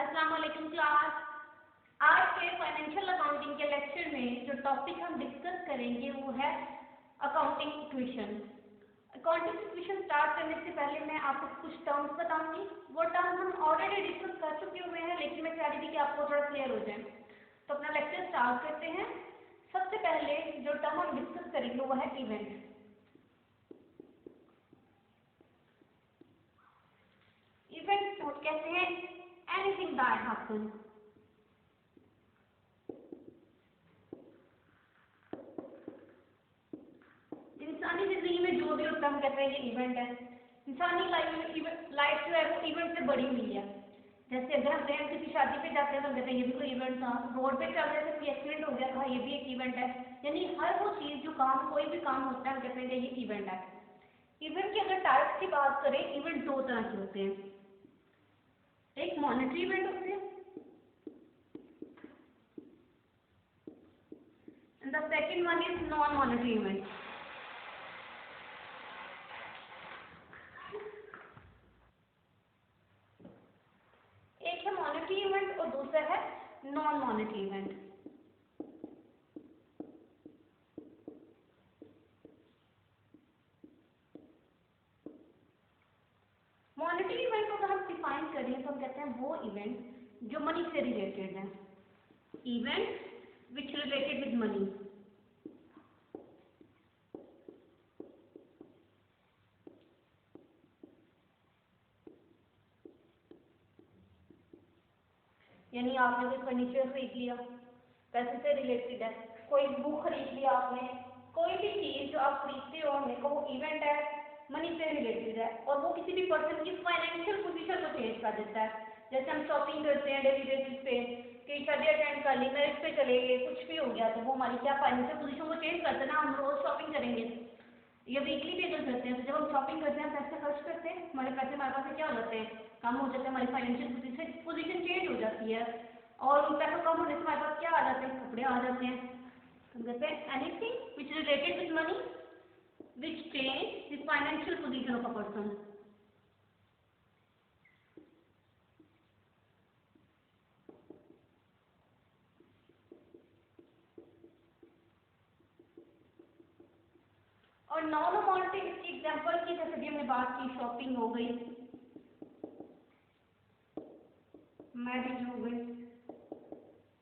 अस्सलाम वालेकुम क्लास। आज के फाइनेंशियल अकाउंटिंग के लेक्चर में जो टॉपिक हम डिस्कस करेंगे वो है accounting equation. Accounting equation start करने से पहले मैं आपको कुछ टर्म्स बताऊंगी। वो टर्म्स हम ऑलरेडी डिस्कस कर चुके हुए हैं, लेकिन मैं चाह रही थी कि आपको थोड़ा क्लियर हो जाए। तो अपना लेक्चर स्टार्ट करते हैं। सबसे पहले जो टर्म हम डिस्कस करेंगे वो है इवेंट। इवेंट को कहते हैं एनीथिंग दैट हैपन। इंसानी जिंदगी में जो भी होता है हम कहते हैं ये इवेंट है। इंसानी लाइफ जो है वो इवेंट से बड़ी हुई है। जैसे अगर हम कहें किसी शादी पे जाते हैं तो हम कहते हैं ये भी कोई इवेंट था। रोड पे चल रहे थे कोई एक्सीडेंट हो गया था, ये भी एक इवेंट है। यानी हर वो चीज जो काम कोई भी काम होता है हम कहते हैं कि ये इवेंट है। इवेंट की अगर टाइप्स की बात करें, इवेंट दो तरह के होते हैं। एक मॉनेटरी इवेंट होते हैं and the second one is non-monetary event. एक है मॉनेटरी इवेंट और दूसरा है non monetary event. Monetary event को अगर हम डिफाइन करें तो हम कहते हैं वो इवेंट जो मनी से रिलेटेड है। Event which related with money. यानी आपने कोई फर्नीचर खरीद लिया, पैसे से रिलेटेड है। कोई बुक खरीद लिया आपने, कोई भी चीज जो आप खरीदते हो मेरे को वो इवेंट है, मनी से रिलेटेड है और वो किसी भी पर्सन की फाइनेंशियल पोजीशन को चेंज कर देता है। जैसे हम शॉपिंग करते हैं डेली बेसिस पे, कि शादी अटेंड कर ली, मैरिज पे चले गए, कुछ भी हो गया तो वो हमारी क्या फाइनेंशियल पोजीशन को चेंज करते हैं ना। हम रोज शॉपिंग करेंगे या वीकली पे करते हैं, तो जब हम शॉपिंग करते हैं पैसे खर्च करते हैं, हमारे पैसे हमारे पास क्या हो जाते हैं, कम हो जाते हैं। हमारी फाइनेंशियल पोजीशन चेंज हो जाती है और उन पैसों कम होने से हमारे पास क्या आ जाते हैं, कपड़े आ जाते हैं। हम कहते हैं anything which related with money which change the financial position of a person. और नॉन मॉनेटरी इसकी एग्जांपल की जैसे भी हमने बात की, शॉपिंग हो गई, मैरिज हो गई,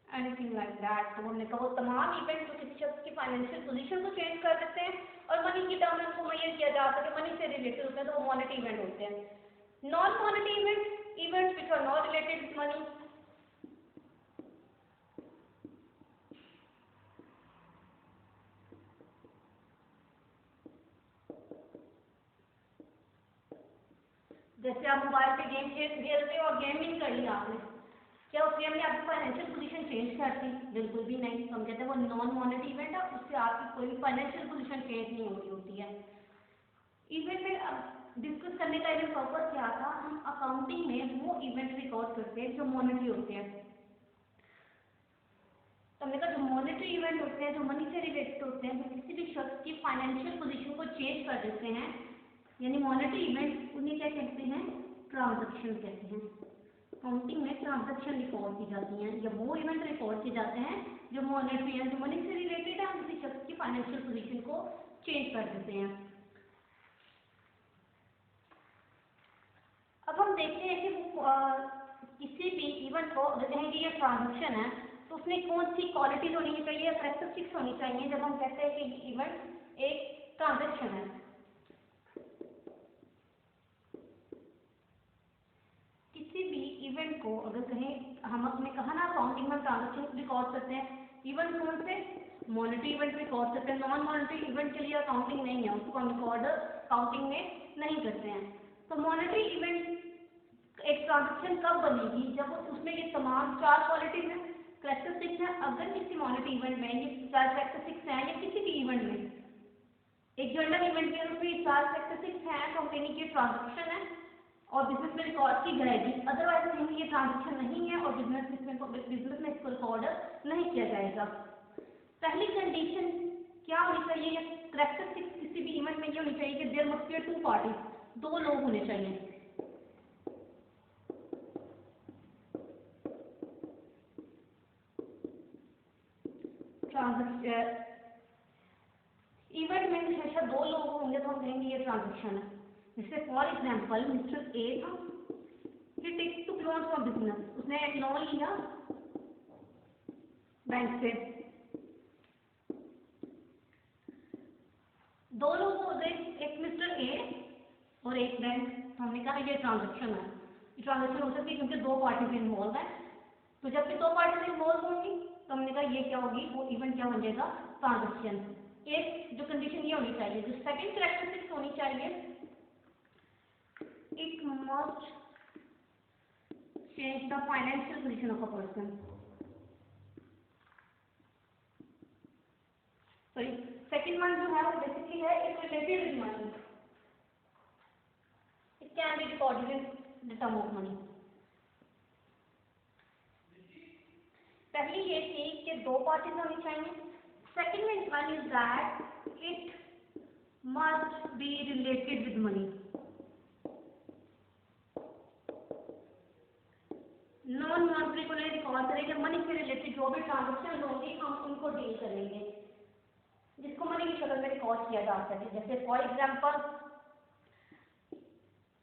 एनीथिंग लाइक दैट। तो हमने कहा वो तमाम इवेंट जो किसी शख्स की फाइनेंशियल पोजीशन को चेंज कर देते हैं और मनी की टर्म में उनको मेजर किया जाता है कि मनी से रिलेटेड होते हैं, तो वो मॉनेटरी इवेंट होते हैं। Non monetary events which are not related with money. जैसे आप मोबाइल पे गेम खेलते हो और गेम विन कर लिया आपने, क्या उस गेम ने आपकी फाइनेंशियल पोजीशन चेंज कर दी? बिल्कुल भी नहीं। हम कहते हैं वो नॉन मॉनेटरी इवेंट है, उससे आपकी कोई भी फाइनेंशियल पोजीशन चेंज नहीं हो रही होती है। इवेंट में अब डिस्कस करने का इवेंट पर्पस क्या था, हम अकाउंटिंग में वो इवेंट रिकॉर्ड करते हैं जो मॉनेटरी होते हैं। तो हमने कहा जो मॉनेटरी इवेंट होते हैं, जो मनी से रिलेटेड होते हैं, जो किसी भी शख्स की फाइनेंशियल पोजीशन को चेंज कर देते हैं, यानी मॉनेटरी इवेंट, उन्हें क्या कहते हैं, ट्रांजैक्शन कहते हैं। अकाउंटिंग में ट्रांजैक्शन रिकॉर्ड की जाती हैं या वो इवेंट रिकॉर्ड किए जाते हैं जो मॉनेटरी है, जो मनी से रिलेटेड है, हम किसी शख्स की फाइनेंशियल पोजीशन को चेंज कर देते हैं। अब हम देखते हैं कि किसी भी इवेंट को अगर कहेंगे ये ट्रांजैक्शन है तो उसमें कौन सी क्वालिटीज होनी चाहिए, कैरेक्टरिस्टिक्स होनी चाहिए जब हम कहते हैं कि इवेंट एक ट्रांजैक्शन है। किसी भी इवेंट को अगर कहें, हमने कहा ना अकाउंटिंग में ट्रांजैक्शन रिकॉर्ड करते हैं, इवेंट कौन से, मॉनेटरी इवेंट रिकॉर्ड करते हैं। नॉन मॉनेटरी इवेंट के लिए अकाउंटिंग नहीं है, उसको हम रिकॉर्ड अकाउंटिंग में नहीं करते हैं। तो मॉनेटरी इवेंट एक ट्रांजैक्शन कब बनेगी, जब उसमें ये तमाम चार क्वालिटीज हैं, कैरेक्टरिस्टिक्स हैं। अगर किसी मॉनेटरी इवेंट में ये चार कैरेक्टरिस्टिक्स हैं या किसी भी इवेंट में, एक जनरल इवेंट में उसमें ये चार कैरेक्टरिस्टिक्स हैं तो हम कहेंगे कि ट्रांजैक्शन है और बिजनेस में रिकॉर्ड की जाएगी। अदरवाइज कहेंगे ये ट्रांजैक्शन नहीं है और बिजनेस में इसको रिकॉर्ड नहीं किया जाएगा। पहली कंडीशन क्या होनी चाहिए, या कैरेक्टरिस्टिक्स किसी भी इवेंट में ये होनी चाहिए कि there must be two parties, दो लोग होने चाहिए। ट्रांजेक्शन इवेंट में हमेशा दो लोग होंगे तो हम कहेंगे ये ट्रांजेक्शन है। जैसे फॉर एग्जांपल मिस्टर ए था, he takes to loan for business, उसने एक लोन लिया बैंक से, दो लोग हो गए, एक मिस्टर ए और एक बैंक। हमने कहा ये ट्रांजेक्शन है। ये ट्रांजेक्शन हो सकती है क्योंकि दो पार्टीज इन्वॉल्व हैं, तो जब भी दो पार्टीज इन्वॉल्व होंगी तो हमने कहा ये क्या होगी, वो इवेंट क्या बन जाएगा, ट्रांजेक्शन। एक जो कंडीशन ये होनी चाहिए, जो सेकंड कैरेक्टरिस्टिक्स होनी चाहिए, it must change the financial position of a person. Sorry, second one जो है वो बेसिकली है it related with money, it can be recorded in the term of money. पहली ये थी कि दो पार्टीज होनी चाहिए। Second one is that it must be related with money. Non monetary को नहीं रिकॉर्ड करेंगे, मनी से रिलेटेड जो भी ट्रांजेक्शन होंगी हम उनको डील करेंगे, जिसको मनी की शक्ल में रिकॉर्ड किया जा सके। जैसे फॉर एग्जांपल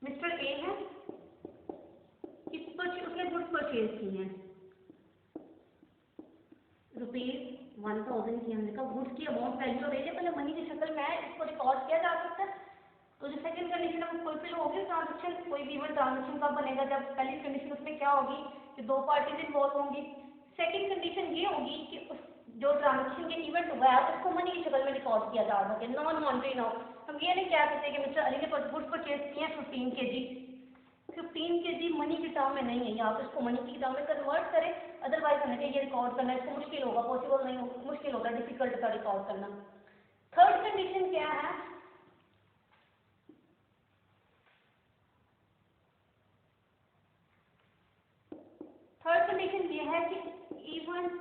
मिस्टर ए है, उसने गुड्स परचेज किए हैं ₹1000 की। हमने कहा गुड्स की अमाउंट वैल्यू अवेलेबल है, मनी की शक्ल में इसको रिकॉर्ड किया जा सकता है। तो जो सेकंड कंडीशन है वो फुलफिल होगी। ट्रांजेक्शन कोई भी इवेंट ट्रांजेक्शन कब बनेगा, जब पहली कंडीशन उसमें क्या होगी कि दो पार्टीज इन्वॉल्व होंगी। सेकंड कंडीशन ये होगी कि उस जो ट्रांजेक्शन के इवेंट हुआ है उसको मनी की शक्ल में रिकॉर्ड किया जा सके, नॉन मॉनिटरी ना हो। हम ये नहीं कह सकते कि मिस्टर अली ने गुड्स परचेज किए हैं 15 kg, 15 kg मनी की टर्म में नहीं है, या आप इसको मनी की टर्म में कन्वर्ट करें, अदरवाइज हमें ये रिकॉर्ड करना इसको मुश्किल होगा, पॉसिबल नहीं होगा, मुश्किल होगा, डिफिकल्ट का रिकॉर्ड करना। थर्ड कंडीशन क्या है, थर्ड कंडीशन ये है कि event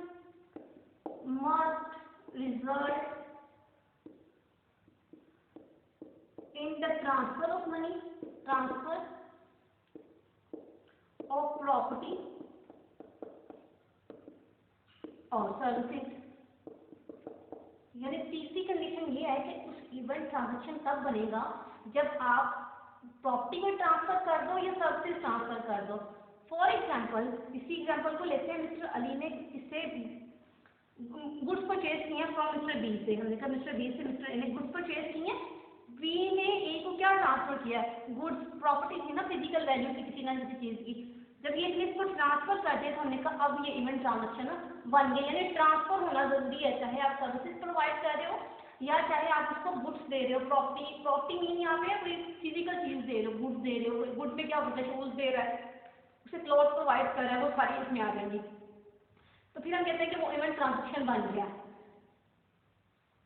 must result in the transfer of money, transfer of property और सर्विसेज। यानी तीसरी कंडीशन ये है कि उस इवेंट ट्रांजेक्शन तब बनेगा जब आप प्रॉपर्टी में ट्रांसफर कर दो या सर्विसेज ट्रांसफर कर दो। फॉर एग्जांपल, इसी एग्जांपल को लेते हैं, मिस्टर अली ने इससे गुड्स परचेज किए हैं फ्रॉम मिस्टर बी से। हमने कहा मिस्टर बी से मिस्टर ए ने गुड्स परचेज किए, बी ने ए को क्या ट्रांसफर किया, गुड्स, प्रॉपर्टी थी ना, फिजिकल वैल्यू की किसी ना किसी चीज की। जब ये चीज को ट्रांसफर कर दिया तो हमने कहा अब ये इवेंट ट्रांजेक्शन बन गया। यानी ट्रांसफर होना जरूरी है, चाहे आप सर्विसेज प्रोवाइड कर रहे हो या चाहे आप उसको गुड्स दे रहे हो। प्रॉपर्टी मीन यहाँ पे कोई फिजिकल चीज दे रहे हो, गुड्स दे रहे हो। गुड में क्या होता है, शूज दे रहा है, उसे क्लॉथ प्रोवाइड कर रहा है, वो सारी इसमें आ जाएंगी। तो फिर हम कहते हैं कि वो इवेंट ट्रांजेक्शन बन गया।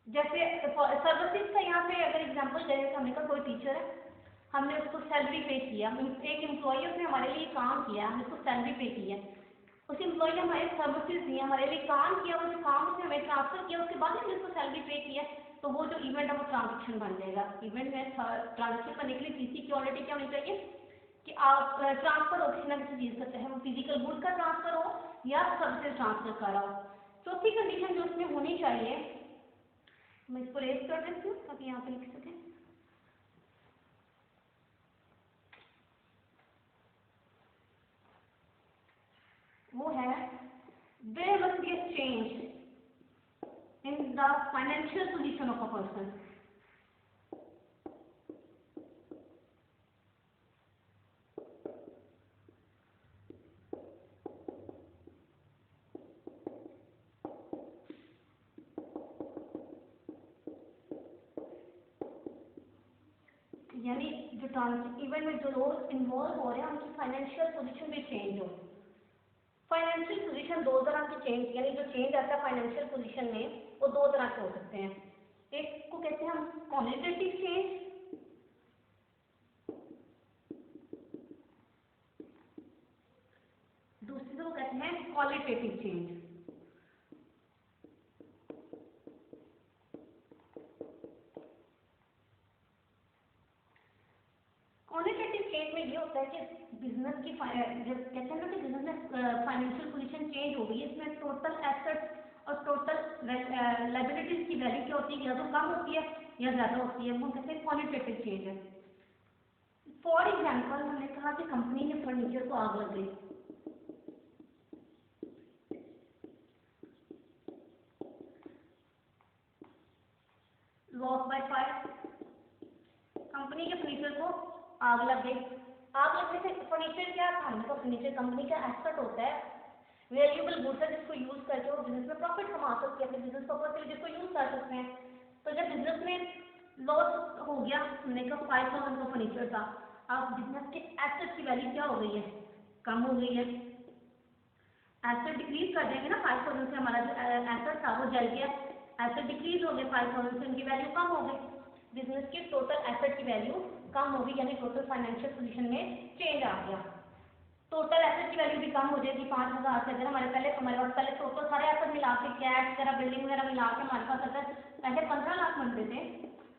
जैसे सर्विसेज का यहाँ पे अगर एग्जांपल दें तो हमने कहा कोई टीचर है, हमने उसको सैलरी पे किया, एक एम्प्लॉय उसने हमारे लिए काम किया, हमने उसको सैलरी पे किया, उस एम्प्लॉय ने हमारे सर्विसेज दी, हमारे लिए काम किया, वो जो काम उसने हमें ट्रांसफर किया, उसके बाद हमने उसको सैलरी पे किया, तो वो जो इवेंट है वो ट्रांजेक्शन बन जाएगा। इवेंट में ट्रांजेक्शन करने के लिए तीसरी क्वालिटी क्या होनी चाहिए कि आप ट्रांसफर हो किसी ना किसी चीज़ का, चाहे वो फिजिकल गुड का ट्रांसफर हो या सर्विसेज ट्रांसफर कर रहा हो। चौथी कंडीशन जो उसमें होनी चाहिए, मैं इसको रेज कर देती हूँ ताकि यहाँ पे लिख सकें। वो है there must be a change in the financial position of a person. यानी जो इवेंट में जो लोग इन्वॉल्व हो रहे हैं उनकी फाइनेंशियल पोजीशन भी चेंज हो। फाइनेंशियल पोजीशन दो तरह की चेंज, यानी जो चेंज आता है फाइनेंशियल पोजीशन में वो दो तरह के हो सकते हैं। एक को कहते हैं हम क्वालिटेटिव चेंज, दूसरे को कहते हैं क्वालिटेटिव चेंज। क्वालिटेटिव चेंज में ये होता है कि बिजनेस की जब कहते हैं ना कि बिजनेस में फाइनेंशियल पोजीशन चेंज हो गई, इसमें टोटल एसेट्स और टोटल लाइबिलिटीज की वैल्यू क्या होती है, या तो कम होती है या ज़्यादा होती है, वो कहते हैं क्वालिटेटिव चेंज है। फॉर एग्जाम्पल हमने कहा कि कंपनी ने फर्नीचर को आग लग गई, लॉस बाय फायर, कंपनी के फर्नीचर को आग लग गई। आग लगने से फर्नीचर क्या था, हमने कहा फर्नीचर कंपनी का एसेट होता है, वैल्यूएबल गुड्स है जिसको यूज करके वो बिजनेस में प्रॉफिट कमा सकते हैं, अपने बिजनेस पर्पज के लिए जिसको यूज कर सकते हैं। तो जब बिजनेस में लॉस हो गया, हमने कहा 5000 का फर्नीचर था, अब बिजनेस के एसेट की वैल्यू क्या हो गई है, कम हो गई है। एसेट डिक्रीज कर देंगे ना, 5000 से हमारा जो एसेट था वो जल गया, एसेट डिक्रीज हो गए, 5000 से उनकी वैल्यू कम हो गई, बिजनेस की टोटल एसेट की वैल्यू कम होगी, यानी टोटल फाइनेंशियल पोजीशन में चेंज आ गया। टोटल एसेट की वैल्यू भी कम हो जाएगी 5000 से। अगर हमारे पास पहले टोटल सारे एसेट मिला के कैश वगैरह बिल्डिंग वगैरह मिला के हमारे पास अगर पहले 15 लाख बनते थे,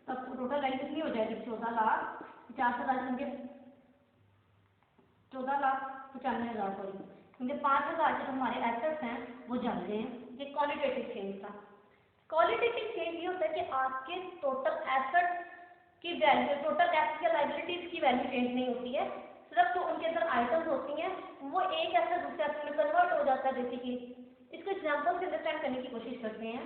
तब टोटल वैल्यू कितनी हो जाएगी, 14,50,000 समझे, 14,95,000 सॉरी, क्योंकि 5000 के जो हमारे एसेट्स हैं वो जल गए हैं। ये क्वालिटेटिव चेंज था। क्वालिटेटिव चेंज ये होता है कि आपके टोटल एसेट की वैल्यू, टोटल एसेट या लायबिलिटीज की वैल्यू चेंज नहीं होती है, सिर्फ जो उनके अंदर आइटम्स होती हैं वो एक एसेट दूसरे एसेट में कन्वर्ट हो जाता है बेसिकली। इसको एग्जांपल से अंडरस्टैंड करने की कोशिश करते हैं।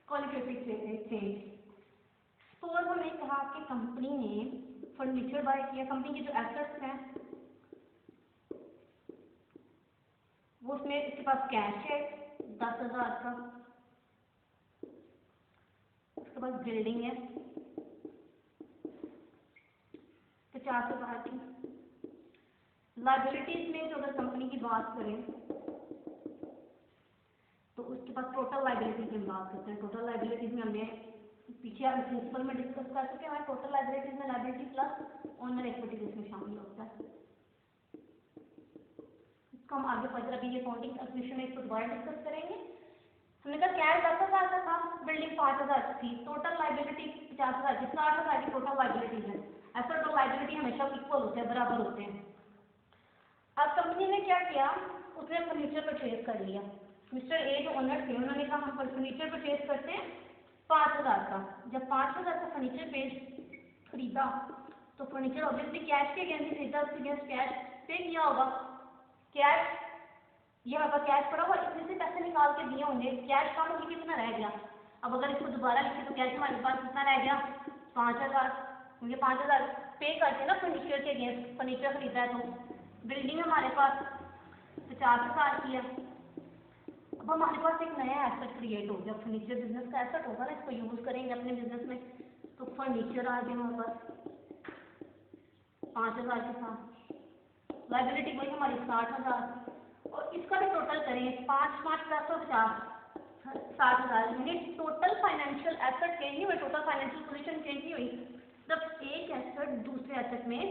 क्वालिटेटिव चेंज, तो हमने कहा कि कंपनी ने फर्नीचर बाय किया, कंपनी के जो एसेट्स हैं वो उसमें इसके पास कैश है 10,000 का, उसके पास बिल्डिंग है 50,000 की। लाइबिलिटीज में जो अगर कंपनी की बात करें तो उसके पास टोटल लाइबिलिटीज में बात करते हैं। टोटल लाइबिलिटीज में हमने पीछे आप प्रिंसिपल में डिस्कस कर चुके हैं, टोटल लाइबिलिटीज में लाइबिलिटी प्लस ओनर इक्विटी इसमें शामिल होता है। इसको हम आगे फर्दर अभी ये अकाउंटिंग कैलकुलेशन में इसको दोबारा डिस्कस करेंगे। हमने कहा कैश 10,000 का था, बिल्डिंग 5,000 थी, टोटल लाइबिलिटी 50,000 की, 60,000 की टोटल लाइबिलिटी है। एसेट और लाइबिलिटी हमेशा इक्वल होते हैं, बराबर होते हैं। अब कंपनी ने क्या किया, उसने फर्नीचर परचेज कर लिया। मिस्टर ए जो ओनर थे उन्होंने कहा हम फर्नीचर परचेज करते हैं 5,000 का। जब 5,000 का फर्नीचर खरीदा तो फर्नीचर ऑब्वियसली कैश के अगेंस्ट खरीदा, उसके अगेंस्ट कैश पे किया होगा। कैश ये हमारे पास कैश पड़ा हुआ, इसमें से पैसे निकाल के दिए होंगे, कैश कम होगी, कितना रह गया। अब अगर इसको दोबारा लिखे तो कैश हमारे पास कितना रह गया, 5,000, क्योंकि 5,000 पे करके ना फर्नीचर के अगेंस्ट फर्नीचर खरीदा है। तो बिल्डिंग हमारे पास 50,000 की है। अब हमारे पास एक नया एसेट क्रिएट हो गया, फर्नीचर बिजनेस का एसेट होगा ना, इसको यूज करेंगे अपने बिजनेस में। तो फर्नीचर आ गया हमारे पास 5,000 के साथ, लाइबिलिटी वही हमारी 60,000, और इसका भी टोटल करें 5,5+50 60,000, यानी टोटल फाइनेंशियल एसेट चेंज नहीं हुई, टोटल फाइनेंशियल पोजीशन चेंज नहीं हुई, सिर्फ एक एसेट दूसरे एसेट में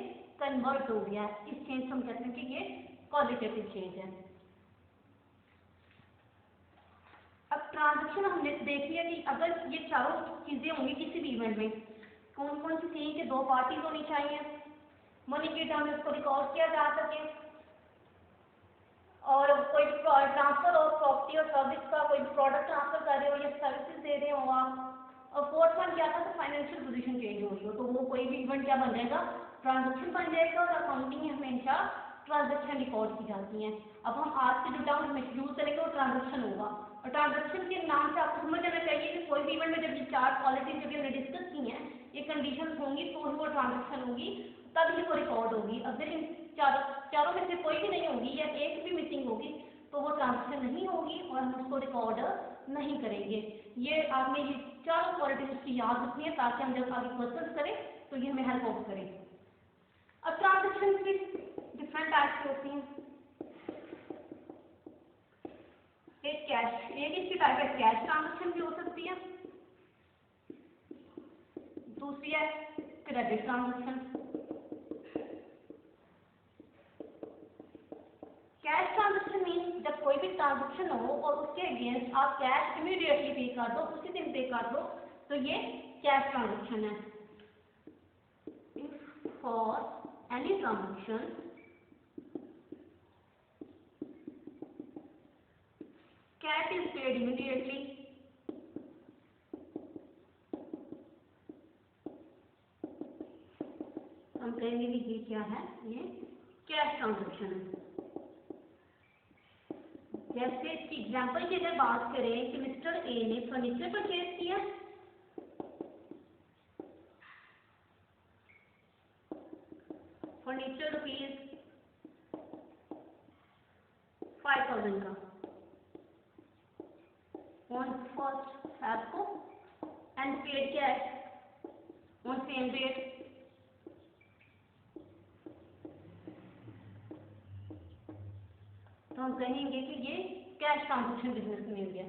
कन्वर्ट हो गया। इस चेंज को हम कहते हैं कि ये क्वालिटेटिव चेंज है। अब ट्रांजेक्शन हमने देख लिया कि अगर ये चारों चीजें होंगी किसी भी इवेंट में, कौन कौन सी थी कि दो पार्टीज होनी चाहिए, मनी के टर्म में उसको रिकॉर्ड किया जा सके, और कोई ट्रांसफर ऑफ प्रॉपर्टी और सर्विस का, कोई प्रोडक्ट ट्रांसफर कर रहे हो या सर्विसेज दे रहे हो आप, और फोर्थ वन क्या था, तो फाइनेंशियल पोजीशन चेंज हो रही हो, तो वो कोई भी इवेंट क्या बन जाएगा, ट्रांजेक्शन बन जाएगा। और अकाउंटिंग में हमेशा ट्रांजेक्शन रिकॉर्ड की जाती हैं। अब हम आज के जो टर्म में यूज करेंगे वो ट्रांजेक्शन होगा, और ट्रांजेक्शन के नाम से आपको समझ आना चाहिए कि कोई भी इवेंट में जब ये चार क्वालिटीज जब हमने डिस्कस की हैं, ये कंडीशन होंगी तो ही वो ट्रांजेक्शन होगी, तब ही वो रिकॉर्ड होगी। अगर इन चारों में से कोई भी नहीं होगी या एक भी मिसिंग होगी तो वो ट्रांजेक्शन नहीं होगी और हम उसको रिकॉर्ड नहीं करेंगे। ये आपने ये चारों क्वालिटीज उसकी याद रखनी है ताकि हम जब आगे क्वेश्चन करें तो ये हमें हेल्प आउट करें। अब ट्रांजेक्शन की डिफरेंट टाइप्स होती हैं। एक कैश, एक इसकी टाइप है कैश ट्रांजेक्शन भी हो सकती है, दूसरी है credit transaction. Cash transaction mean जब कोई कोई भी ट्रांजेक्शन हो और उसके अगेंस्ट आप कैश इमीडिएटली पे कर दो, उसी दिन पे कर दो, तो ये कैश ट्रांजेक्शन है। If for any transaction cash is paid immediately, हम कहेंगे कि ये क्या है, ये कैश ट्रांजेक्शन है। जैसे इसकी एग्जांपल की अगर बात करें कि मिस्टर ए ने फर्नीचर परचेज किया, फर्नीचर रुपीज 5000 का ऑन 1st Feb को and paid cash on same date. तो हम कहेंगे कि ये कैश ट्रांजेक्शन बिजनेस में हो गया।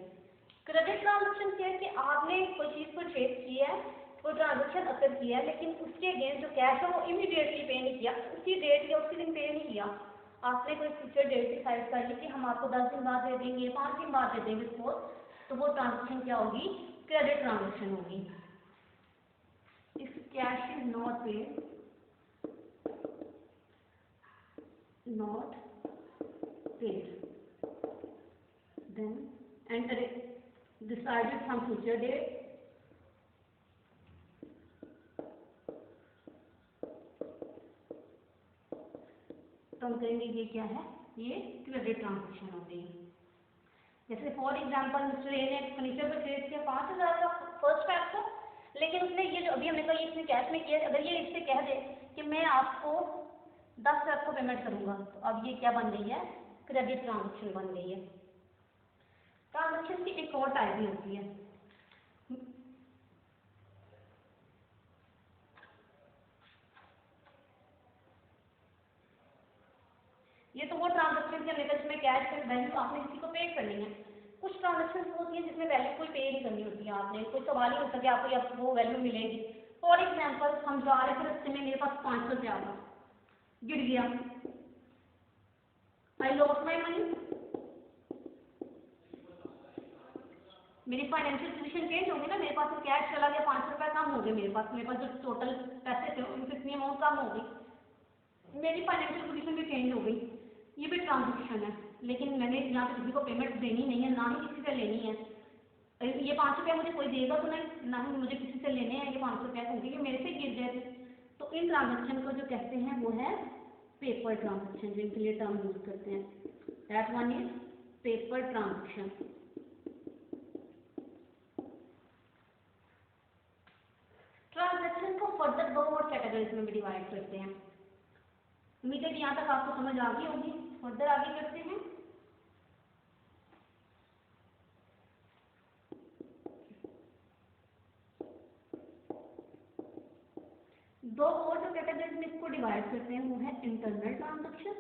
क्रेडिट ट्रांजेक्शन क्या है कि आपने कोई चीज़ परचेज की है, कोई ट्रांजेक्शन अकर किया है, लेकिन उसके अगेंस्ट जो कैश है वो इमीडिएटली पे नहीं किया, उसी डेट या उसी दिन पे नहीं किया। आपने कोई फ्यूचर डेट डिसाइड कर ली कि हम आपको 10 दिन बाद दे देंगे, 5 दिन बाद दे देंगे सपोज, तो वो ट्रांजेक्शन क्या होगी, क्रेडिट ट्रांजेक्शन होगी। If cash is not paid, not paid, then enter decided from future date, तो हम कहेंगे ये क्या है, ये क्रेडिट ट्रांजेक्शन हो गई। जैसे फॉर एग्जांपल मिस्टर ए ने फर्नीचर परचेज किया 5000 का 1st Feb को, लेकिन उसने ये जो अभी हमने कहा ये इसने कैश में किया, अगर ये इससे कह दे कि मैं आपको 10 Feb को पेमेंट करूंगा, तो अब ये क्या बन गई है, क्रेडिट ट्रांजेक्शन बन गई है। ट्रांजेक्शन की एक और टाइप भी होती है, ये तो वो ट्रांजेक्शन के अंदर जिसमें कैश में वैल्यू आपने किसी को पे करनी है। कुछ ट्रांजेक्शन होती है जिसमें वैल्यू कोई पे नहीं करनी होती है, आपने कोई सवाल ही हो सके आपको या वो वैल्यू मिलेगी। फॉर एग्जाम्पल हम जा रहे थे, रस्ते में मेरे पास 500 रुपया था, गिर गया, आई लॉस्ट माई मनी, मेरी फाइनेंशियल पोजीशन चेंज हो गई ना, मेरे पास तो कैश चला गया, 500 रुपया कम हो गए मेरे पास जो टोटल पैसे थे उनसे इतनी अमाउंट कम हो गई, मेरी फाइनेंशियल पोजीशन भी चेंज हो गई। ये भी ट्रांजेक्शन है, लेकिन मैंने यहाँ पे किसी को पेमेंट देनी नहीं है, ना ही किसी से लेनी है। ये 500 रुपया मुझे कोई देगा तो नहीं, ना ही मुझे किसी से लेने हैं ये 500 रुपया, क्योंकि ये मेरे से गिर गए थे। तो इन ट्रांजेक्शन को जो कहते हैं वो है पेपर ट्रांजेक्शन, जिनके लिए टर्म यूज करते हैं, that one is paper transaction. Transaction को फर्दर 2 और कैटेगरीज में भी डिवाइड करते हैं। उम्मीद है कि यहाँ तक आपको समझ आ गई होगी। फर्दर आगे करते हैं। दो और जो कैटेगरीज में इसको डिवाइड करते हैं वो है internal transaction,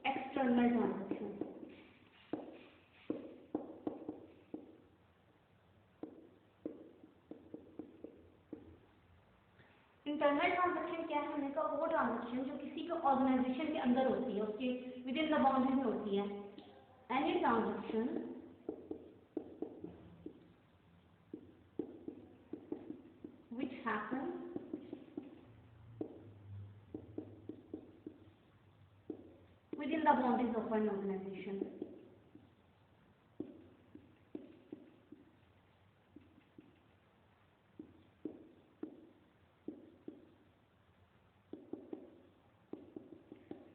external transaction. Internal transaction क्या है, हमने कहा वो ट्रांजेक्शन जो किसी के ऑर्गेनाइजेशन के अंदर होती है, उसके विद इन द बाउंड्रीज में होती है। Any transaction which happen within the boundaries of an organization।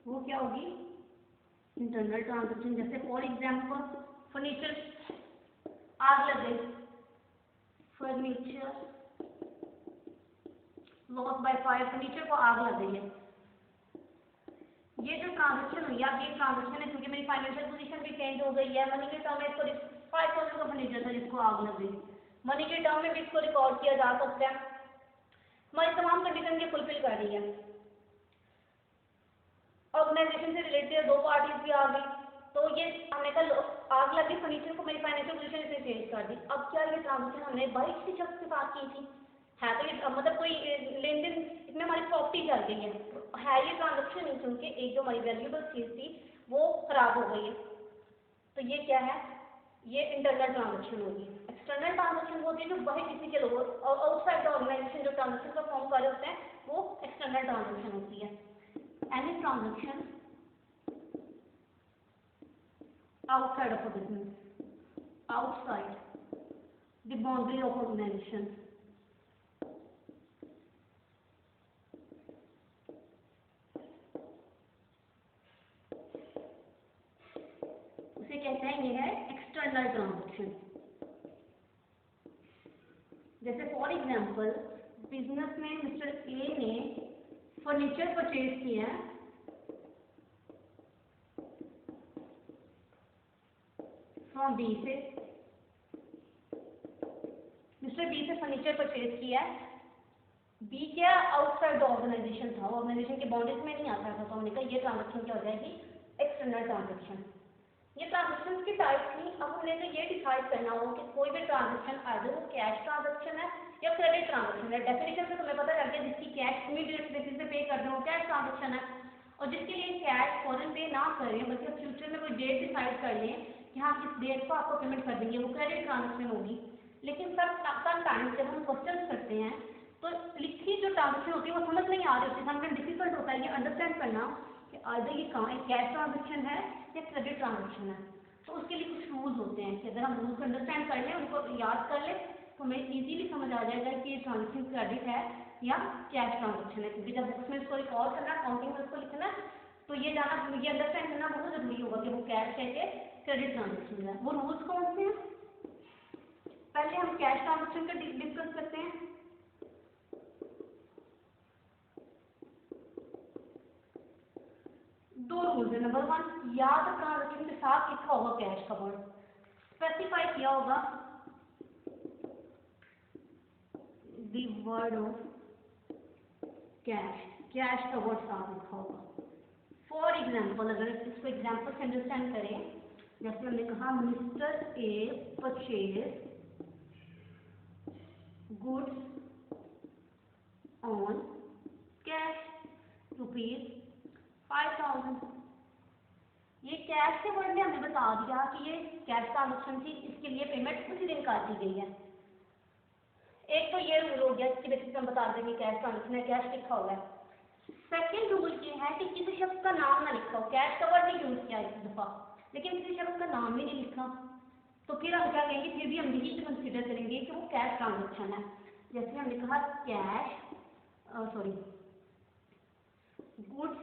वो क्या होगी, इंटरनल ट्रांजेक्शन। जैसे फॉर एग्जांपल फर्नीचर आग लग गई, furniture loss by fire, furniture को आग लग गई है। ये जो ट्रांजेक्शन हुई, अब ये ट्रांजेक्शन है क्योंकि मेरी फाइनेंशियल पोजीशन भी चेंज हो गई है। मनी के टर्म में इसको 5000 का फर्नीचर था जिसको आग लग गई, मनी के टर्म में भी इसको रिकॉर्ड किया जा सकता है। हमारी तमाम कंडीशन के फुलफिल कर रही है। ऑर्गेनाइजेशन से रिलेटेड 2 पार्टीज भी आ गई, तो ये हमने कल आग लगी फर्नीचर को, मेरी फाइनेंशियल पोजीशन इसे चेंज कर दी। अब क्या ये ट्रांजेक्शन हमने 22 शख्स के साथ की थी, है तो ये मतलब कोई लेन देन इसमें हमारी प्रॉपर्टी चल गई है ये ट्रांजेक्शन नहीं, क्योंकि एक जो हमारी वैल्यूएबल चीज थी वो खराब हो गई है। तो ये क्या है, ये इंटरनल ट्रांजेक्शन होगी। एक्सटर्नल ट्रांजेक्शन होती है जो बाहर किसी के लोगों और आउटसाइड द ऑर्गेनाइजेशन जो ट्रांजेक्शन का फॉर्म कर रहे होते हैं वो एक्सटर्नल ट्रांजेक्शन होती है। Any transaction outside of a business, outside the boundary of organisation, उसे कहते हैं ये है एक्सटर्नल ट्रांजेक्शन। जैसे फॉर एग्जांपल बिजनेस में मिस्टर ए ने फर्नीचर परचेज किया है फ्रॉम बी से, मिस्टर बी से फर्नीचर परचेज किया है। बी क्या आउटसाइड ऑर्गेनाइजेशन था, ऑर्गेनाइजेशन के बाउंड्रीज में नहीं आता था, तो हमने कहा ये ट्रांजेक्शन क्या हो जाएगी, एक्सटर्नल ट्रांजेक्शन। ये ट्रांजेक्शन की टाइप थी। अब हमने तो ये डिसाइड करना हो कि कोई भी ट्रांजेक्शन आइदर वो कैश ट्रांजेक्शन है या क्रेडिट ट्रांजेक्शन है। डेफिनेशन से तुम्हें पता चल गया जिसकी कैश इमीडिएट बेसिस पे पे कर दो कैश ट्रांजेक्शन है, और जिसके लिए कैश फॉरन पे ना करें बल्कि फ्यूचर में कोई डेट डिसाइड कर लें कि हाँ इस डेट को आपको पेमेंट कर देंगे, वो क्रेडिट ट्रांजेक्शन होगी। लेकिन सम टाइम जब हम क्वेश्चन करते हैं तो लिखी जो ट्रांजेक्शन होती है वो समझ नहीं आ रही होती, समझना डिफिकल्ट होता है ये अंडरस्टैंड करना कि आइदर ये कैश ट्रांजेक्शन है या क्रेडिट ट्रांजेक्शन है। तो उसके लिए कुछ रूल्स होते हैं कि अगर हम रूल्स अंडरस्टैंड कर लें, उनको याद कर लें, तो हमें इजीली समझ आ जाएगा कि ये ट्रांजेक्शन क्रेडिट है या कैश ट्रांजेक्शन है। क्योंकि जब बुक्स में इसको रिकॉर्ड करना, अकाउंटिंग में इसको लिखना, तो ये अंडरस्टैंड करना बहुत जरूरी होगा कि वो कैश है कि क्रेडिट ट्रांजेक्शन है। वो रूल्स कौन से हैं? पहले हम कैश ट्रांजेक्शन का डिस्कस करते हैं। दो रूल्स है। नंबर 1, याद ट्रांजेक्शन के साथ लिखा होगा कैश का वर्ड, स्पेसिफाई किया होगा the word of cash, cash का वर्ड साथ लिखा होगा। फॉर एग्जाम्पल अगर इसको एग्जाम्पल से अंडरस्टैंड करें, जैसे हमने कहा mister A purchase goods on cash ₹5,000। ये कैश के वर्ड ने हमें बता दिया कि ये कैश ट्रांजेक्शन थी, इसके लिए पेमेंट उसी दिन काट दी गई है। एक तो ये रूल हो गया जिसके बेसिस पे हम बता देंगे कैश ट्रांजेक्शन है, कैश लिखा हुआ है। सेकेंड रूल ये है कि किसी शख्स का नाम ना लिखा हो। कैश का वर्ड नहीं यूज किया इस दफा, लेकिन किसी शख्स का नाम भी नहीं लिखा, तो फिर हम क्या कहेंगे, फिर भी हम यही कंसिडर करेंगे कि वो कैश ट्रांजेक्शन है। जैसे हमने कहा कैश गुड्स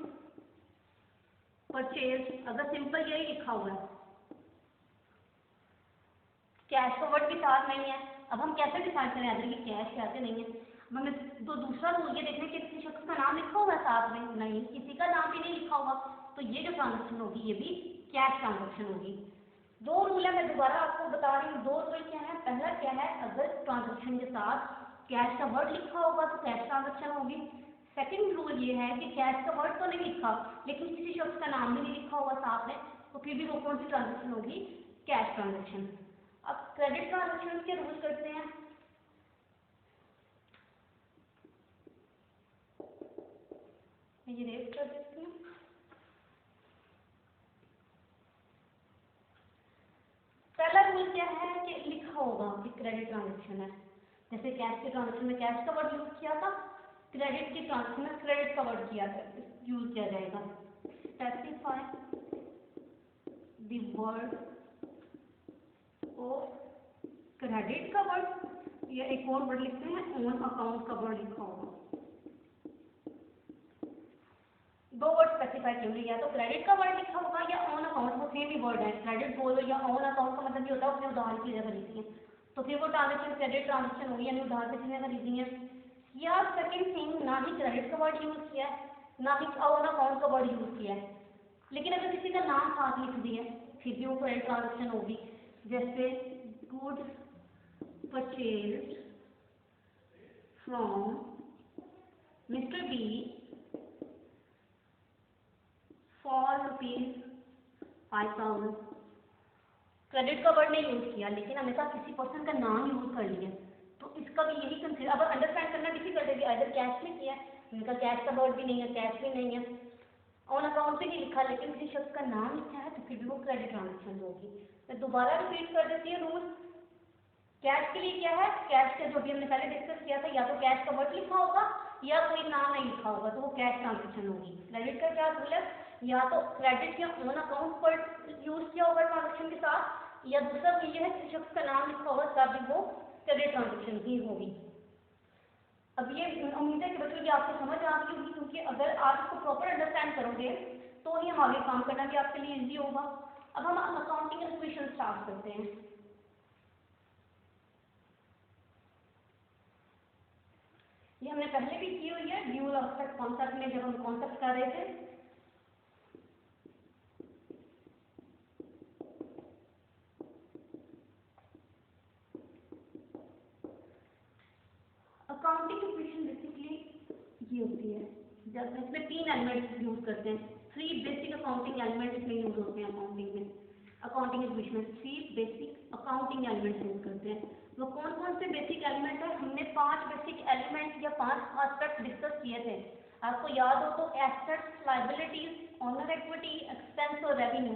परचेज, अगर सिंपल यही लिखा हुआ है, कैश का वर्ड भी साथ नहीं है, अब हम कैसे डिसाइड करें अगर ये कैश कैसे नहीं है? हमें तो दूसरा रूल ये देखने कि किसी शख्स का नाम लिखा हुआ है साथ में, नहीं किसी का नाम भी नहीं लिखा हुआ, तो ये जो ट्रांजेक्शन होगी ये भी कैश ट्रांजेक्शन होगी। दो रूल है, मैं दोबारा आपको बता रही हूँ। दो रूल क्या है? पहला क्या है, अगर ट्रांजेक्शन के साथ कैश का वर्ड लिखा होगा तो कैश ट्रांजेक्शन होगी। सेकंड रूल ये है कि कैश का वर्ड तो नहीं लिखा लेकिन किसी शख्स का नाम भी नहीं लिखा होगा साथ में, तो फिर भी वो कौन सी ट्रांजेक्शन होगी? Cash transaction. अब क्रेडिट ट्रांजेक्शन के रूल करते हैं। ये रेट कर देती हूँ। पहला रूल क्या है कि लिखा होगा कि क्रेडिट ट्रांजेक्शन है। जैसे कैश के ट्रांजेक्शन में कैश का वर्ड यूज किया था, क्रेडिट की ट्रांजेक्शन में क्रेडिट का वर्ड यूज किया जाएगा। Specify the word of credit का वर्ड, या एक और वर्ड लिखते हैं ऑन अकाउंट का वर्ड लिखा होगा। दो वर्ड स्पेसिफाई किए होंगे, या तो क्रेडिट का वर्ड लिखा होगा या ऑन अकाउंट, वो सेम ही वर्ड है। क्रेडिट बोलो या ऑन अकाउंट का मतलब ये होता है अपने उधार की जगह खरीदी है, तो फिर वो ट्रांजेक्शन क्रेडिट ट्रांजेक्शन होगी, यानी उधार की चीजें खरीदी है। या सेकंड थिंग, ना ही क्रेडिट का वर्ड यूज किया है ना ही ऑन अकाउंट का वर्ड यूज किया है, लेकिन अगर किसी का नाम साथ लिख दिया फिर भी वो क्रेडिट ट्रांजेक्शन होगी। जैसे goods purchase from mister B for ₹5,000। Credit का वर्ड नहीं यूज किया लेकिन हमने कहा किसी पर्सन का नाम यूज कर लिया, तो इसका भी यही कंसीडर। अब अंडरस्टैंड करना डिफिकल्ट है कि अदर कैश में किया है उनका कैश का वर्ड भी नहीं है, कैश भी नहीं है, ऑन अकाउंट भी नहीं लिखा, लेकिन किसी शख्स का नाम लिखा है तो फिर भी वो क्रेडिट ट्रांजेक्शन होगी। मैं दोबारा रिपीट कर देती हूँ रूल। कैश के लिए क्या है, कैश का जो भी हमने पहले डिस्कस किया था, या तो कैश का वर्ड लिखा होगा या कोई नाम नहीं लिखा होगा, तो वो कैश ट्रांजेक्शन होगी। क्रेडिट का क्या रूल है, या तो क्रेडिट या ऑन अकाउंट पर यूज किया होगा ट्रांजेक्शन के साथ, या दूसरा ये है किसी शख्स का नाम लिखा होगा तब वो क्रेडिट ट्रांजेक्शन ही होगी। अब ये उम्मीद है कि बच्चों ये आपको समझ आ गई होगी, क्योंकि अगर आप इसको प्रॉपर अंडरस्टैंड करोगे तो ही हम आगे काम करना भी आपके लिए इजी होगा। अब हम अकाउंटिंग इक्वेशन स्टार्ट करते हैं। ये हमने पहले भी की हुई है ड्यूल ऑफसेट कॉन्सेप्ट में, जब हम कॉन्सेप्ट कर रहे थे। अकाउंटिंग इक्वेशन बेसिकली ये होती है, जब इसमें 3 एलिमेंट्स यूज करते हैं, 3 बेसिक अकाउंटिंग एलिमेंट इसमें यूज होते हैं अकाउंटिंग में। अकाउंटिंग इक्वेशन में 3 बेसिक अकाउंटिंग एलिमेंट्स यूज करते हैं। वो कौन कौन से बेसिक एलिमेंट है, हमने 5 बेसिक एलिमेंट या 5 एस्पेक्ट डिस्कस किए थे। आपको याद हो तो assets, liabilities, honour equity, expense और रेवेन्यू।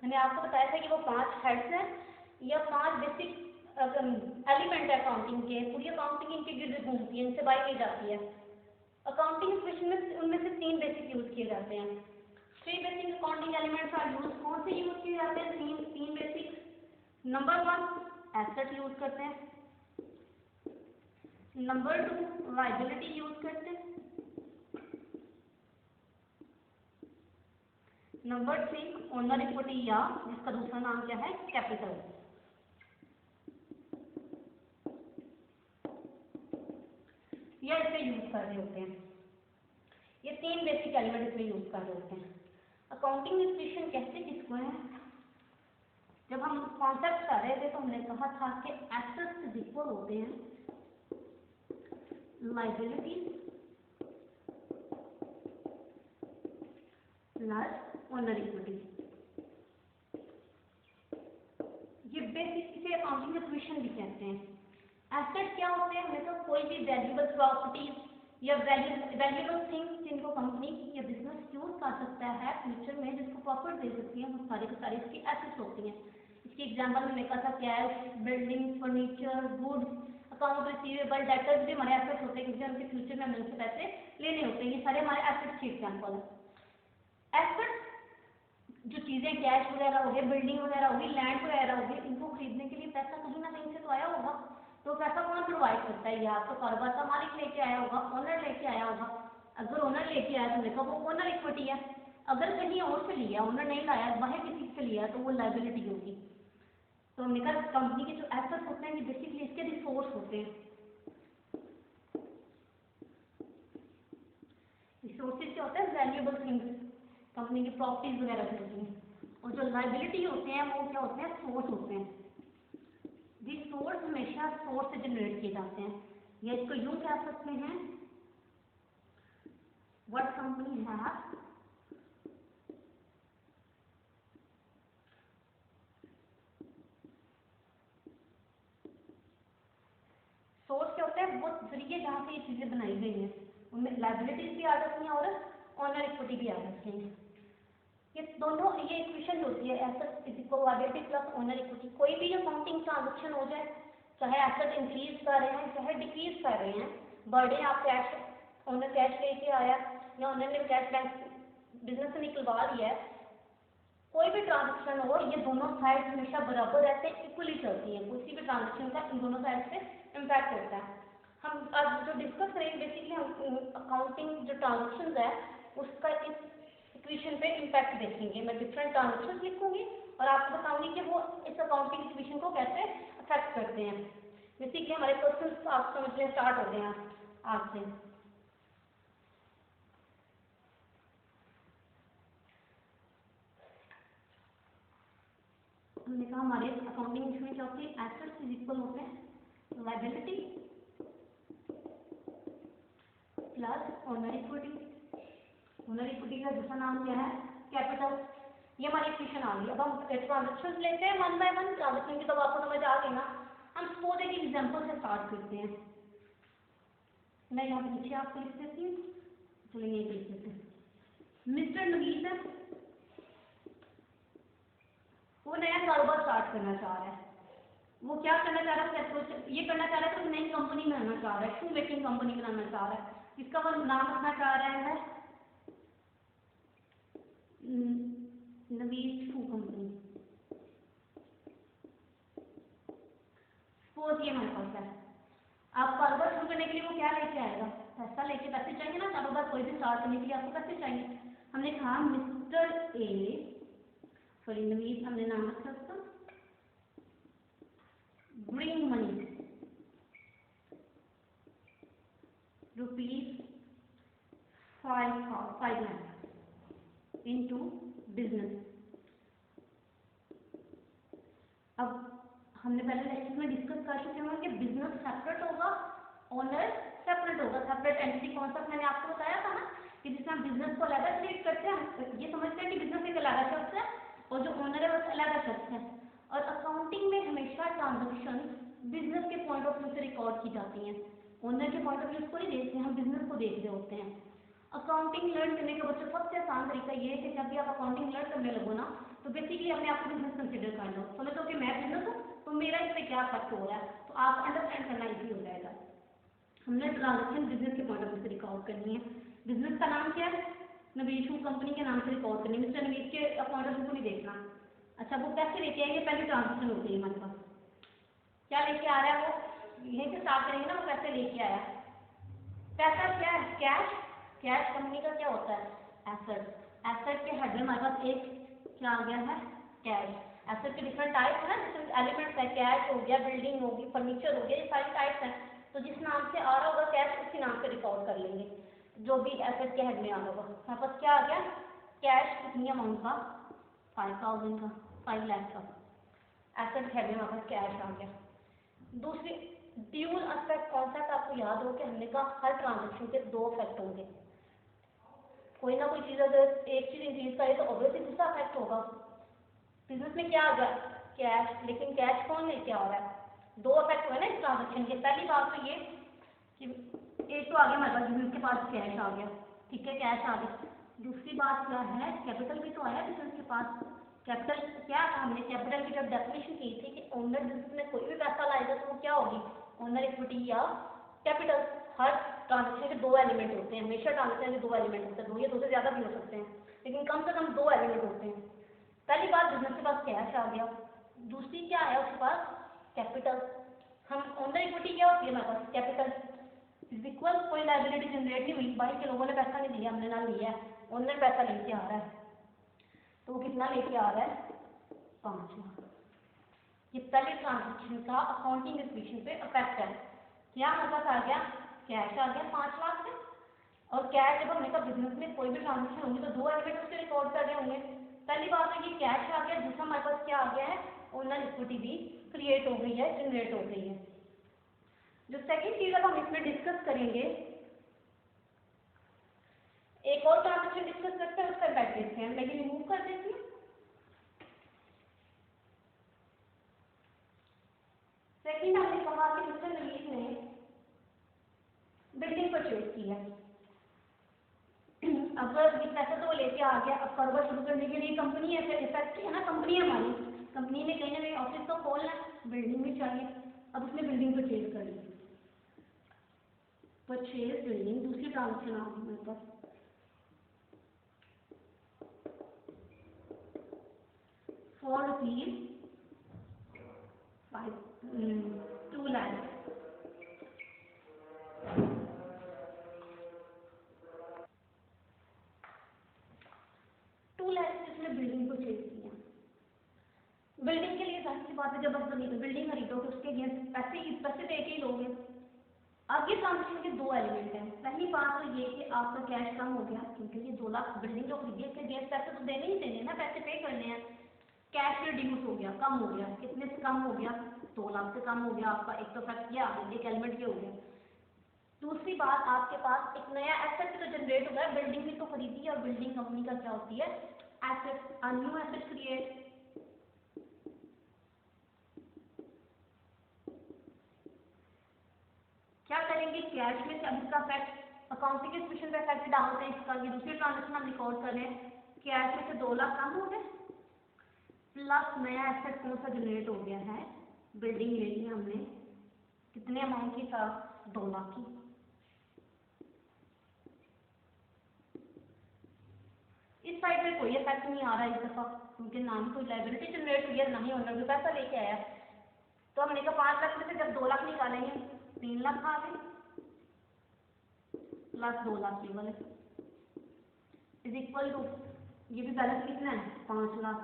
मैंने आपको बताया था कि वो 5 हेड्स हैं या 5 बेसिक एलिमेंट है अकाउंटिंग के। पूरी अकाउंटिंग इनके गिर्द घूमती है, इनसे बाई नहीं जाती है। अकाउंटिंग इक्वेशन में उनमें से 3 बेसिक यूज किए जाते हैं। 3 basic accounting elements are use, कौन से यूज किए जाते हैं, 3 बेसिक। नंबर 1 एसेट यूज करते हैं, नंबर 2 लायबिलिटी यूज करते हैं, नंबर 3 ओनर इक्विटी या जिसका दूसरा नाम क्या है, कैपिटल। या इसे यूज कर रहे होते हैं। ये 3 बेसिक एलिमेंट इसमें यूज कर रहे होते हैं। अकाउंटिंग इक्वेशन कहते किसको है, जब हम कॉन्सेप्ट कर रहे थे तो हमने कहा था कि एसेट्स इक्वल होते हैं लायबिलिटीज प्लस ओनर इक्विटी। ये बेसिक, इसे अकाउंटिंग इक्वेशन भी कहते हैं। एसेट क्या होते हैं, हमने कहा कोई भी वैल्यूएबल प्रॉपर्टीज या वैल्यूएबल थिंग्स जिनको कंपनी या बिजनेस यूज कर सकता है फ्यूचर में, जिसको प्रॉफिट दे सकती है, वो सारे के सारे इसकी एसेट्स होती हैं। इसकी एग्जांपल मैंने कहा था cash, building, furniture, goods, account receivable, debtors भी हमारे एसेट्स होते हैं, क्योंकि हमसे फ्यूचर में हमें उनसे पैसे लेने होते हैं। ये सारे हमारे एसेट्स के एग्जाम्पल है। एसेट्स जो चीजें कैश वगैरह हो गए, बिल्डिंग वगैरह होगी, लैंड वगैरह होगी, इनको खरीदने के लिए पैसा कहीं ना कहीं से तो आया होगा। तो पैसा कौन प्रोवाइड करता है, या तो कारोबार का मालिक लेके आया होगा, ओनर लेके आया होगा। अगर ओनर लेके आया तो देखो वो ओनर इक्विटी है। अगर कहीं और से लिया, ओनर नहीं लाया, बाहर किसी से लिया, तो वो लायबिलिटी होगी। तो हमने कहा कंपनी के जो एसेट्स होते हैं ये बेसिकली इसके रिसोर्स होते हैं। रिसोर्सेज क्या होता है, वैल्यूएबल थिंग्स, कंपनी की प्रॉपर्टीज वगैरह जो होती हैं। और जो लायबिलिटी होते हैं वो क्या होते हैं, सोर्स होते हैं। ये सोर्स हमेशा सोर्स से जनरेट किए जाते हैं, या इसको यूं कह सकते हैं व्हाट कंपनी हैव सोर्स क्या होता है, वो जरिए जहाँ से ये चीजें बनाई गई हैं, उनमें लायबिलिटीज भी आ जाती हैं और ऑनर इक्विटी भी आ जाती हैं। ये दोनों, ये इक्वेशन होती है asset is equal liability plus honour equity. कोई भी अकाउंटिंग ट्रांजेक्शन हो जाए, चाहे एसेट इंक्रीज कर रहे हैं चाहे डिक्रीज कर रहे हैं, बर्थडे आप कैश, ओनर कैश लेके आया या ओनर ने कैश बैंक बिजनेस से निकलवा लिया है, कोई भी ट्रांजेक्शन हो, ये दोनों साइड हमेशा बराबर रहते हैं, इक्वली चलती हैं। किसी भी ट्रांजेक्शन का इन दोनों साइड से इम्पैक्ट होता है। हम आज जो डिस्कस करेंगे बेसिकली हम अकाउंटिंग जो ट्रांजेक्शन है उसका इस इक्वेशन पे इम्पैक्ट देखेंगे। मैं डिफरेंट ट्रांजेक्शन लिखूंगी और आपको बताऊंगी कि वो इस अकाउंटिंग इक्वेशन को कैसे अफेक्ट करते हैं। बेसिकली हमारे क्वेश्चन आप समझने स्टार्ट हो गए हैं आज से। हमने कहा हमारे अकाउंटिंग में क्या होती है, एसेट्स इज इक्वल होते हैं liability plus owner equity. Owner equity का दूसरा नाम क्या है, कैपिटल। ये हमारी इक्वेशन आ गई। अब हम ट्रांजेक्शन लेते हैं वन बाय वन। ट्रांजेक्शन की तो आपको समझ आ गई ना। हम सपोज एक एग्जांपल से स्टार्ट करते हैं। मैं यहाँ पे नीचे आपको लिख देती हूँ चलिए यही देख लेते हैं। मिस्टर नवीद है, वो नया कारोबार स्टार्ट करना चाह रहा है। वो क्या करना चाह रहा है, ये करना चाह रहा है तो नई कंपनी बनाना चाह रहा है, शू मेकिंग कंपनी बनाना चाह रहा है। इसका वो नाम रखना चाह रहा है नवीद शू कंपनी। सपोज ये हमारे पास है। आप कारोबार शुरू करने के लिए वो क्या लेके आएगा, पैसा लेके, पैसे चाहिए ना, कारोबार कोई भी स्टार्ट करने के लिए आपको पैसे चाहिए। हमने कहा मिस्टर ए, सॉरी नवीद हमने नाम रखा उसका, bring money ₹5 lakh into business. अब हमने पहले लेक्चर में डिस्कस कर चुके हैं कि बिजनेस सेपरेट होगा, ओनर सेपरेट होगा। सेपरेट एंटिटी कॉन्सेप्ट मैंने आपको बताया था ना कि जिसमें हम बिजनेस को अलग ट्रीट करते हैं, ये समझते हैं कि बिजनेस एक अलग शख्स है और जो ओनर है वो अलग शख्स है। और अकाउंटिंग में हमेशा ट्रांजेक्शन बिजनेस के पॉइंट ऑफ व्यू से रिकॉर्ड की जाती हैं, ओनर के पॉइंट ऑफ व्यू को नहीं देखते हैं, हम बिजनेस को देख रहे होते हैं। अकाउंटिंग लर्न करने का बच्चों सबसे आसान तरीका ये है कि जब भी आप अकाउंटिंग लर्न करने लगो ना, तो बेसिकली अपने आप को बिजनेस कंसिडर कर लो, समझ लो कि मैं बिजनेस हूँ तो मेरा इस पर क्या इफेक्ट हो रहा है, तो आप अंडरस्टैंड करना इजी हो जाएगा। हमने ट्रांजेक्शन बिजनेस के पॉइंट ऑफ व्यू से रिकॉर्ड करनी है। बिजनेस का नाम क्या है, नवीद शू कंपनी के नाम से रिकॉर्ड करनी है, मिस्टर नवीद के पॉइंट ऑफ व्यू को नहीं देखना। अच्छा वो कैसे लेके आएंगे, पहले ट्रांजेक्शन होती है हमारे पास, क्या लेके आ रहा है वो, यहीं से स्टार्ट करेंगे ना, वो कैसे लेके आया। पैसा क्या है, कैश। कैश कंपनी का क्या होता है, एसेट। एसेट के हेड में हमारे पास एक क्या आ गया है, कैश। एसेट के डिफरेंट टाइप है ना, डिफरेंट एलिमेंट्स है, कैश हो गया, बिल्डिंग होगी, फर्नीचर हो गया, ये सारी टाइप्स हैं। तो जिस नाम से आ रहा होगा कैश, उसी नाम से रिकॉर्ड कर लेंगे जो भी एसेट के हेड में आ रहा होगा। हमारे पास क्या आ गया, कैश कितनी अमाउंट का, 5,000 का, 5 लाख का। एसेट हेड में हमारे पास कैश आ गया। दूसरी ड्यूल अफेक्ट कॉन्सेप्ट आपको याद हो कि हमने कहा हर ट्रांजेक्शन के दो अफेक्ट होंगे, कोई ना कोई चीज़ अगर एक चीज़ इंक्रीज करे तो ऑब्वियसली दूसरा अफेक्ट होगा। बिजनेस में क्या आ गया, कैश, लेकिन कैश कौन लेके आ रहा है, दो अफेक्ट हुए ना इस ट्रांजेक्शन के। पहली बात तो ये कि एक तो आ गया हमारे पास बिजनेस के पास कैश आ गया, ठीक है, कैश आ गया। दूसरी बात क्या है, कैपिटल भी तो आया बिजनेस के पास। कैपिटल क्या था, हमने कैपिटल की जब डेफिनेशन की थी कि ओनर बिजनेस में कोई भी पैसा लाएगा तो वो क्या होगी, ओनर इक्विटी या कैपिटल। हर ट्रांजेक्शन के दो एलिमेंट होते हैं, हमेशा ट्रांजेक्शन के दो एलिमेंट होते हैं, दो या दो से ज़्यादा भी हो सकते हैं, लेकिन कम से कम दो एलिमेंट होते हैं। पहली बात बिजनेस के पास कैश आ गया, दूसरी क्या है उसके पास, कैपिटल। हम ओनर इक्विटी क्या होती है हमारे पास, कैपिटल इज इक्वल, कोई लाइबिलिटी जनरेट नहीं हुई, बाई के लोगों ने पैसा नहीं दिया, हमने ना लिया है, ओनर पैसा लेके आ रहा है, तो वो कितना लेके आ रहा है, 5 लाख। ये पहले ट्रांजेक्शन का अकाउंटिंग इक्वेशन पे अफेक्ट है। क्या हमारे पास आ गया, कैश आ गया 5 लाख से, और कैश जब हमने कहा बिजनेस में कोई भी ट्रांजेक्शन होंगी तो दो एलिमेंट उसके रिकॉर्ड कर रहे होंगे। पहली बात है कि कैश आ गया, दूसरा हमारे पास क्या आ गया है, ओनर इक्विटी भी क्रिएट हो गई है, जनरेट हो गई है। जो सेकंड चीज अब हम इसमें डिस्कस करेंगे, एक और ट्रांजेक्शन डिस्कस करते हैं, उसका बैठ देते हैं, मैं ये रिमूव कर देती हूँ। सेकंड हमने कहा कि मिस्टर नवीद ने बिल्डिंग परचेज की है। अब ये पैसा तो वो लेके आ गया, अब कारोबार शुरू करने के लिए कंपनी है, फिर फैक्ट्री है ना, कंपनी है हमारी, कंपनी ने कहीं ना कहीं ऑफिस तो खोलना है, बिल्डिंग भी चाहिए। अब उसने बिल्डिंग परचेज कर ली, परचेज बिल्डिंग, दूसरी ट्रांजेक्शन आ गई मेरे पास, फॉर ₹2 लाख। 2 लाख से उसने बिल्डिंग परचेज किया। बिल्डिंग के लिए जाहिर सी बात है, जब आप बिल्डिंग खरीदोगे उसके अगेंस्ट पैसे दे के ही लोगे। अब ये ट्रांजेक्शन के दो एलिमेंट हैं। पहली बात तो ये कि आपका कैश कम हो गया, क्योंकि ये 2 लाख बिल्डिंग जो खरीदी है, इसके अगेंस्ट पैसे तो देने ही देने ना, पैसे पे करने हैं। कैश रिड्यूस हो गया, कम हो गया, कितने से कम हो गया, 2 लाख से कम हो गया आपका, एक तो फैक्ट किया, एक एलिमेंट ये हो गया। दूसरी बात, आपके पास एक नया एसेट तो जनरेट हो गया, बिल्डिंग भी तो खरीदी है, और बिल्डिंग कंपनी का क्या होती है, asset, a new asset create. क्या करेंगे कैश में से, अब इसका फैक्ट अकाउंटिंग के सिचुएशन पे इफेक्ट डालते हैं इसका। ये दूसरी ट्रांजेक्शन हम रिकॉर्ड कर रहे हैं, कैश में से 2 लाख कम हो गए, प्लस नया एसेट कौन सा जनरेट हो गया है, बिल्डिंग ले ली हमने, कितने अमाउंट की था, 2 लाख की। इस साइड में कोई इफेक्ट नहीं आ रहा है इस दफा, क्योंकि ना ही कोई लाइबिलिटी जनरेट हुई है, ना ही ओनर भी पैसा लेके आया। तो हमने कहा 5 लाख में से जब 2 लाख निकालेंगे 3 लाख आ गए, प्लस 2 लाख ये वाले इज इक्वल टू, ये भी बैलेंस कितना है, 5 लाख।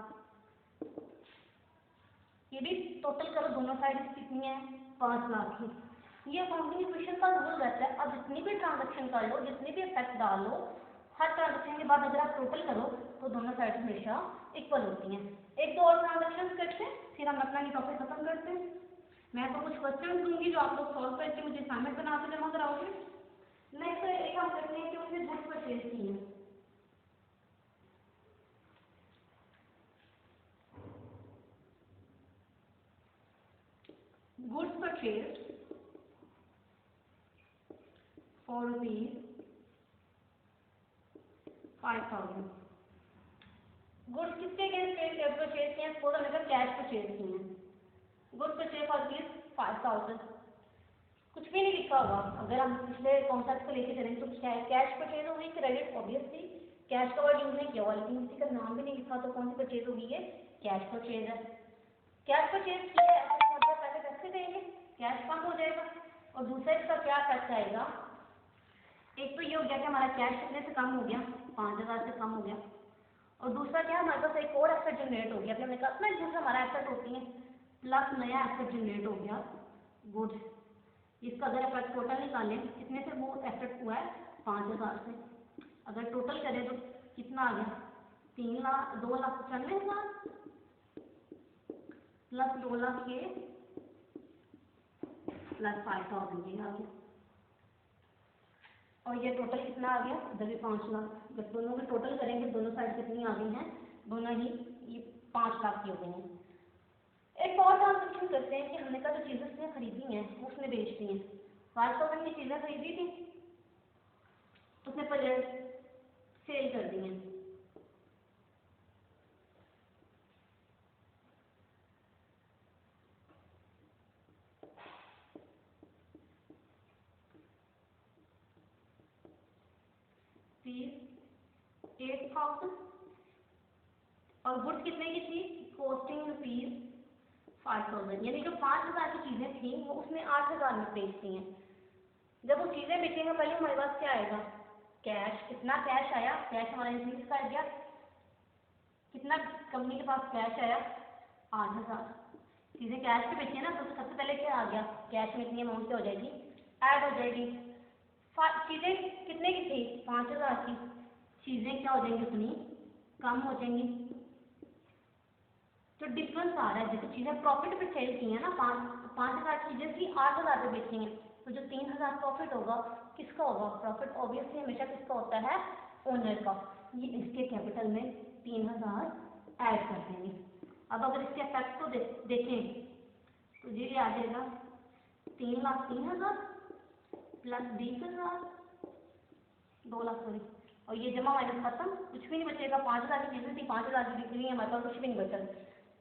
ये भी टोटल करो दोनों साइड कितनी है, 5 लाख की। ये अकाउंटिंग इक्वेशन का रूल रहता है। अब जितनी भी ट्रांजेक्शन कर लो, जितनी भी इफेक्ट डाल लो, हर ट्रांजेक्शन के बाद अगर आप टोटल करो तो दोनों साइड हमेशा इक्वल होती हैं। एक दो और ट्रांजेक्शन करते हैं, फिर हम अपना टॉपिक खत्म करते हैं। मैं तो कुछ क्वेश्चन दूंगी जो आप लोग सॉल्व करके मुझे असाइनमेंट बना के जमा कराओगे। नेक्स्ट एक हम करते हैं कि उसने गुड्स परचेज की है। Goods purchase for rupees 5,000। Goods किसके अगेंस्ट परचेज किए हैं, सपोज हमने कहा कैश परचेज किए हैं, गुड्स परचेज फॉर रुपीज 5,000। कुछ भी नहीं लिखा होगा, अगर हम पिछले कॉन्सेप्ट को लेके चलेंगे तो कैश परचेज होगी, क्रेडिट ऑब्वियसली कैश का वर्ड यूज नहीं किया हुआ, लेकिन किसी का नाम भी नहीं लिखा तो कौन सी परचेज होगी, ये कैश परचेज है। कैश परचेज किया है, मतलब पैसे कैसे देंगे, कैश कम हो जाएगा। और दूसरा इसका क्या इफेक्ट आएगा, एक तो ये हो गया कि हमारा कैश कितने से कम हो गया, 5,000 से कम हो गया। और दूसरा क्या, हमारे पास एक और एसेट जनरेट हो गया, हमने कहा ना दूसरा हमारा एसेट होती है, प्लस नया एसेट जनरेट हो गया गुड्स। इसका अगर अपन टोटल निकालें कितने से वो एसेट हुआ है, 5,000 से। अगर टोटल करें तो कितना आ गया, 2,95,000 प्लस 2 लाख ये प्लस 5,000 ये आ गया। और ये टोटल कितना आ गया, इधर भी 5 लाख। जब दोनों के टोटल करेंगे दोनों साइड कितनी आ गई हैं, दोनों ही ये 5 लाख की हो गई हैं। एक और ट्रांजेक्शन करते हैं कि हमने कहा जो चीज़ें उसने खरीदी हैं वो उसने बेच दी हैं। 5,000 की चीज़ें खरीदी थी, उसने पहले सेल कर दी हैं। फीस 8,000 और गुड्स कितने की थी, कॉस्टिंग रुपीज 5,000, यानी जो 5,000 की चीज़ें थी वो उसने 8,000 में बेच दी हैं। जब वो चीज़ें बेचेंगे पहले हमारे पास क्या आएगा, कैश। कितना कैश आया, कैश हमारा इंक्रीज कर गया, कितना कंपनी के पास कैश आया, 8,000। चीज़ें कैश पे बेची है ना, तो सबसे पहले क्या आ गया, कैश में इतनी अमाउंट क्या हो जाएगी, ऐड हो जाएगी। चीज़ें कितने की थी, 5,000 की, चीज़ें क्या हो जाएंगी, उतनी कम हो जाएंगी। जो डिफरेंस आ रहा है, जैसे चीज़ें प्रॉफिट पे सेल की है ना, 5,000 चीज़ें थी 8,000 पे बेची हैं, तो जो 3,000 प्रॉफिट होगा किसका होगा, प्रॉफिट ऑब्वियसली हमेशा किसका होता है, ओनर का। ये इसके कैपिटल में 3,000 ऐड कर देंगे। अब अगर इसके इफेक्ट को देखें तो ये आ जाएगा 3,03,000 प्लस 20,000, 2 लाख सॉरी, और ये जमा माइनस खत्म, कुछ भी नहीं बचेगा। 5,000 की चीज़ें थी, 5,000 की बिक्री है, हमारे पास कुछ भी नहीं बचा,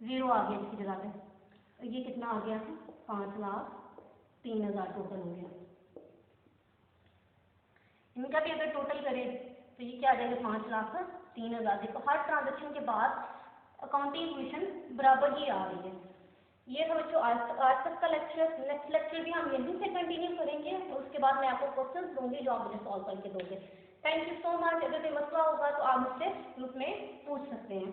जीरो आ गया इसकी जगह पे। ये कितना आ गया है, 5,03,000 टोटल हो गया। इनका भी अगर टोटल करें तो ये क्या आ जाएगा, 5,03,000। देखो हर ट्रांजेक्शन के बाद अकाउंटिंग इक्वेशन बराबर ही आ रही है। ये था बच्चों आज तक का लेक्चर। नेक्स्ट लेक्चर भी हम यहीं से कंटिन्यू करेंगे और उसके बाद मैं आपको क्वेश्चंस दूंगी जो आप मुझे सॉल्व करके दोगे। Thank you so much. अगर कोई मसला होगा तो आप मुझसे ग्रुप में पूछ सकते हैं।